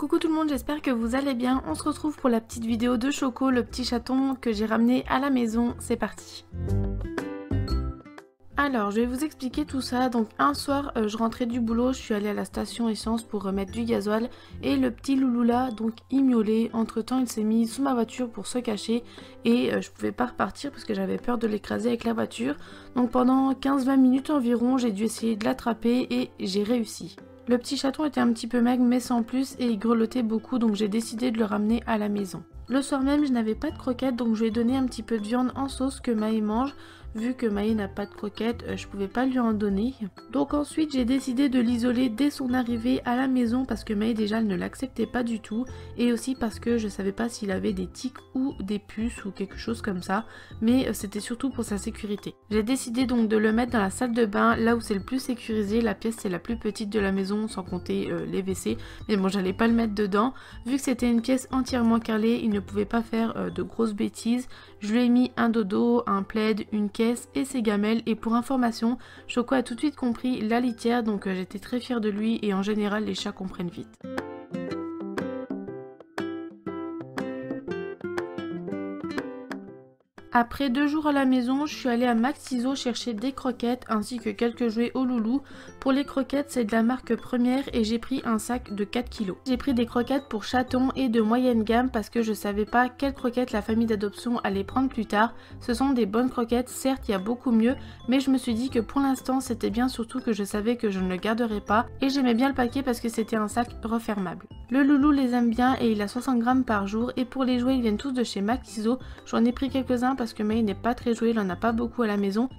Coucou tout le monde, j'espère que vous allez bien. On se retrouve pour la petite vidéo de Choco, le petit chaton que j'ai ramené à la maison. C'est parti. Alors, je vais vous expliquer tout ça. Donc, un soir, je rentrais du boulot, je suis allée à la station essence pour remettre du gasoil. Et le petit loulou là, donc, il miaulait. Entre temps, il s'est mis sous ma voiture pour se cacher. Et je pouvais pas repartir parce que j'avais peur de l'écraser avec la voiture. Donc, pendant 15-20 minutes environ, j'ai dû essayer de l'attraper et j'ai réussi. Le petit chaton était un petit peu maigre mais sans plus et il grelottait beaucoup, donc j'ai décidé de le ramener à la maison. Le soir même, je n'avais pas de croquettes, donc je lui ai donné un petit peu de viande en sauce que Maë mange. Vu que Maë n'a pas de croquettes, je pouvais pas lui en donner. Donc ensuite, j'ai décidé de l'isoler dès son arrivée à la maison parce que Maë déjà elle ne l'acceptait pas du tout. Et aussi parce que je savais pas s'il avait des tiques ou des puces ou quelque chose comme ça. Mais c'était surtout pour sa sécurité. J'ai décidé donc de le mettre dans la salle de bain, là où c'est le plus sécurisé. La pièce c'est la plus petite de la maison, sans compter les WC. Mais bon, j'allais pas le mettre dedans. Vu que c'était une pièce entièrement carrelée, il ne pouvait pas faire de grosses bêtises. Je lui ai mis un dodo, un plaid, une caisse et ses gamelles, et pour information, Choco a tout de suite compris la litière, donc j'étais très fière de lui et en général les chats comprennent vite. Après 2 jours à la maison, je suis allée à Maxiso chercher des croquettes ainsi que quelques jouets au loulou. Pour les croquettes, c'est de la marque Première et j'ai pris un sac de 4 kg. J'ai pris des croquettes pour chatons et de moyenne gamme parce que je savais pas quelles croquettes la famille d'adoption allait prendre plus tard. Ce sont des bonnes croquettes, certes il y a beaucoup mieux, mais je me suis dit que pour l'instant c'était bien, surtout que je savais que je ne le garderais pas et j'aimais bien le paquet parce que c'était un sac refermable. Le loulou les aime bien et il a 60 grammes par jour, et pour les jouets ils viennent tous de chez Maxiso. J'en ai pris quelques-uns parce que Maë n'est pas très joué, il en a pas beaucoup à la maison.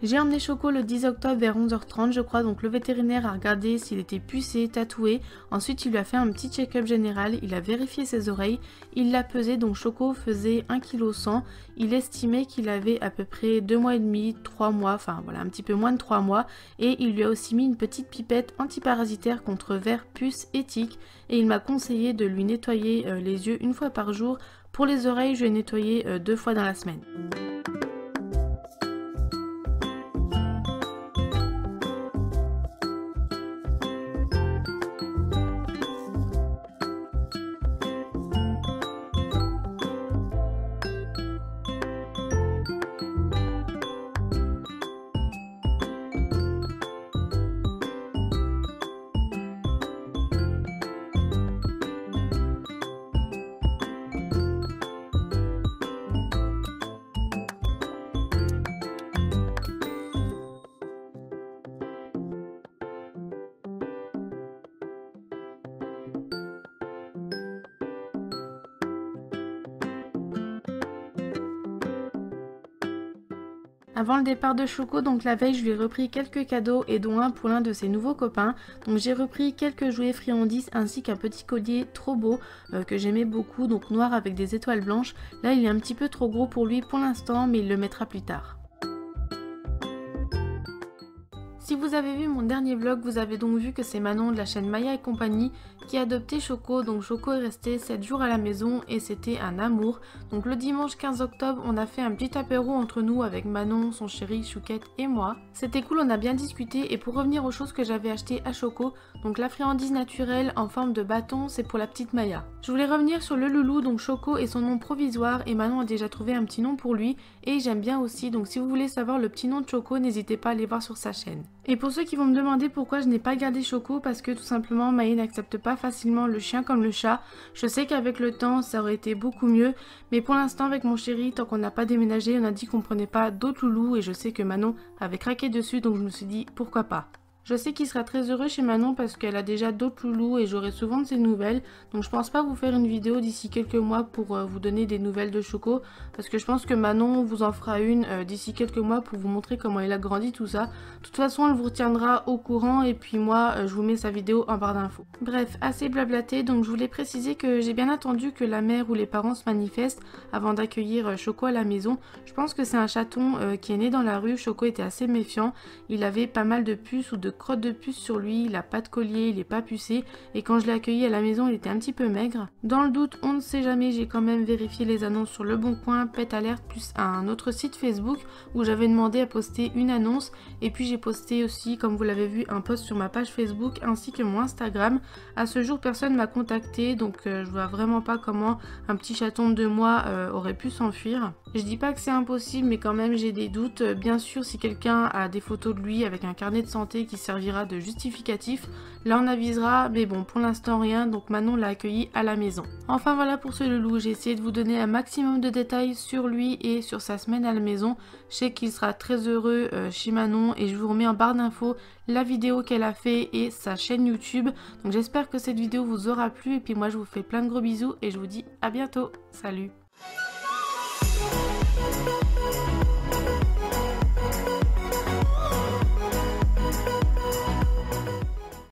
J'ai emmené Choco le 10 octobre vers 11h30 je crois, donc le vétérinaire a regardé s'il était pucé, tatoué. Ensuite il lui a fait un petit check-up général, il a vérifié ses oreilles, il l'a pesé, donc Choco faisait 1,1 kg. Il estimait qu'il avait à peu près 2 mois et demi, 3 mois, enfin voilà, un petit peu moins de 3 mois. Et il lui a aussi mis une petite pipette antiparasitaire contre vers, puces et tiques. Et il m'a conseillé de lui nettoyer les yeux 1 fois par jour. Pour les oreilles, je vais nettoyer 2 fois dans la semaine. Avant le départ de Choco, donc la veille, je lui ai repris quelques cadeaux et dont un pour l'un de ses nouveaux copains. Donc j'ai repris quelques jouets friandises ainsi qu'un petit collier trop beau que j'aimais beaucoup, donc noir avec des étoiles blanches. Là il est un petit peu trop gros pour lui pour l'instant, mais il le mettra plus tard. Si vous avez vu mon dernier vlog, vous avez donc vu que c'est Manon de la chaîne Maya et compagnie qui a adopté Choco. Donc Choco est resté 7 jours à la maison et c'était un amour. Donc le dimanche 15 octobre, on a fait un petit apéro entre nous avec Manon, son chéri, Chouquette et moi. C'était cool, on a bien discuté. Et pour revenir aux choses que j'avais achetées à Choco, donc la friandise naturelle en forme de bâton, c'est pour la petite Maya. Je voulais revenir sur le loulou, donc Choco est son nom provisoire et Manon a déjà trouvé un petit nom pour lui et j'aime bien aussi. Donc si vous voulez savoir le petit nom de Choco, n'hésitez pas à aller voir sur sa chaîne. Et pour ceux qui vont me demander pourquoi je n'ai pas gardé Choco, parce que tout simplement Maë n'accepte pas facilement le chien comme le chat. Je sais qu'avec le temps ça aurait été beaucoup mieux, mais pour l'instant avec mon chéri, tant qu'on n'a pas déménagé, on a dit qu'on prenait pas d'autres loulous et je sais que Manon avait craqué dessus, donc je me suis dit pourquoi pas. Je sais qu'il sera très heureux chez Manon parce qu'elle a déjà d'autres loulous et j'aurai souvent de ses nouvelles. Donc je pense pas vous faire une vidéo d'ici quelques mois pour vous donner des nouvelles de Choco. Parce que je pense que Manon vous en fera une d'ici quelques mois pour vous montrer comment il a grandi tout ça. De toute façon elle vous retiendra au courant et puis moi je vous mets sa vidéo en barre d'infos. Bref, assez blablaté, donc je voulais préciser que j'ai bien attendu que la mère ou les parents se manifestent avant d'accueillir Choco à la maison. Je pense que c'est un chaton qui est né dans la rue. Choco était assez méfiant, il avait pas mal de puces ou de crottes de puces sur lui, il a pas de collier, il est pas pucé et quand je l'ai accueilli à la maison il était un petit peu maigre. Dans le doute, on ne sait jamais, j'ai quand même vérifié les annonces sur Le Bon Coin, Pet Alert plus un autre site Facebook où j'avais demandé à poster une annonce et puis j'ai posté aussi, comme vous l'avez vu, un post sur ma page Facebook ainsi que mon Instagram. À ce jour personne m'a contacté donc je vois vraiment pas comment un petit chaton de 2 mois aurait pu s'enfuir. Je dis pas que c'est impossible mais quand même j'ai des doutes. Bien sûr si quelqu'un a des photos de lui avec un carnet de santé qui servira de justificatif, là on avisera, mais bon pour l'instant rien, donc Manon l'a accueilli à la maison. Enfin voilà pour ce loulou, j'ai essayé de vous donner un maximum de détails sur lui et sur sa semaine à la maison. Je sais qu'il sera très heureux chez Manon et je vous remets en barre d'infos la vidéo qu'elle a fait et sa chaîne YouTube. Donc j'espère que cette vidéo vous aura plu et puis moi je vous fais plein de gros bisous et je vous dis à bientôt. Salut!